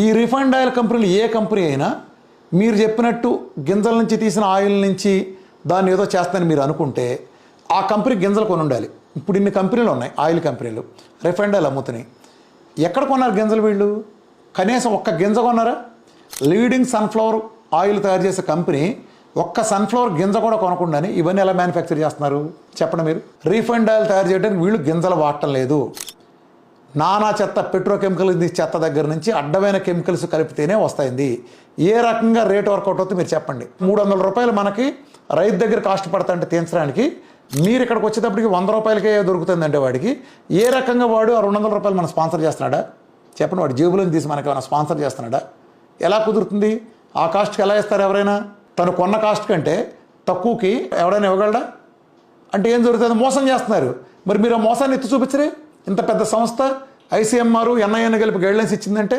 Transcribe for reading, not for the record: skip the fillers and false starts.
ఈ refined oil కంపెనీలు ఏ company అయినా మీరు చెప్పినట్టు గింజల నుంచి తీసిన ఆయిల్ నుంచి దాన్ని ఏదో చేస్తానని మీరు అనుకుంటే ఆ కంపెనీ గింజలు కొని ఉండాలి. ఇప్పుడు ఇన్ని కంపెనీలు ఉన్నాయి, ఆయిల్ కంపెనీలు రిఫైండ్ ఆయిల్ అమ్ముతున్నాయి. ఎక్కడ కొన్నారు గింజలు వీళ్ళు? కనీసం ఒక్క గింజ కొన్నారా? లీడింగ్ సన్ఫ్లవర్ ఆయిల్ తయారు చేసే కంపెనీ ఒక్క సన్ఫ్లవర్ గింజ కూడా కొనకుండానే ఇవన్నీ ఎలా మ్యానుఫ్యాక్చర్ చేస్తున్నారు చెప్పండి మీరు? రీఫైండ్ ఆయిల్ తయారు చేయడానికి వీళ్ళు గింజలు వాడటం లేదు. నానా చెత్త, పెట్రోకెమికల్ చెత్త దగ్గర నుంచి అడ్డమైన కెమికల్స్ కలిపితేనే వస్తాయింది. ఏ రకంగా రేట్ వర్కౌట్ అవుతుంది మీరు చెప్పండి? 300 రూపాయలు మనకి రైతు దగ్గర కాస్ట్ పడతాంటే తీర్చడానికి, మీరు ఇక్కడికి వచ్చేటప్పటికి 100 రూపాయలకే దొరుకుతుందంటే వాడికి ఏ రకంగా వాడు ఆ 200 రూపాయలు మనం స్పాన్సర్ చేస్తున్నాడా చెప్పండి? వాడు జేబులను తీసి మనకి ఏమైనా స్పాన్సర్ చేస్తున్నాడా? ఎలా కుదురుతుంది? ఆ కాస్ట్కి ఎలా ఇస్తారు ఎవరైనా? తను కొన్న కాస్ట్ కంటే తక్కువకి ఎవడైనా ఇవ్వగలడా? అంటే ఏం జరుగుతుంది? మోసం చేస్తున్నారు. మరి మీరు ఆ మోసాన్ని ఎత్తి చూపించరే? ఇంత పెద్ద సంస్థ ICMR, NIN కలిపి గైడ్లైన్స్ ఇచ్చిందంటే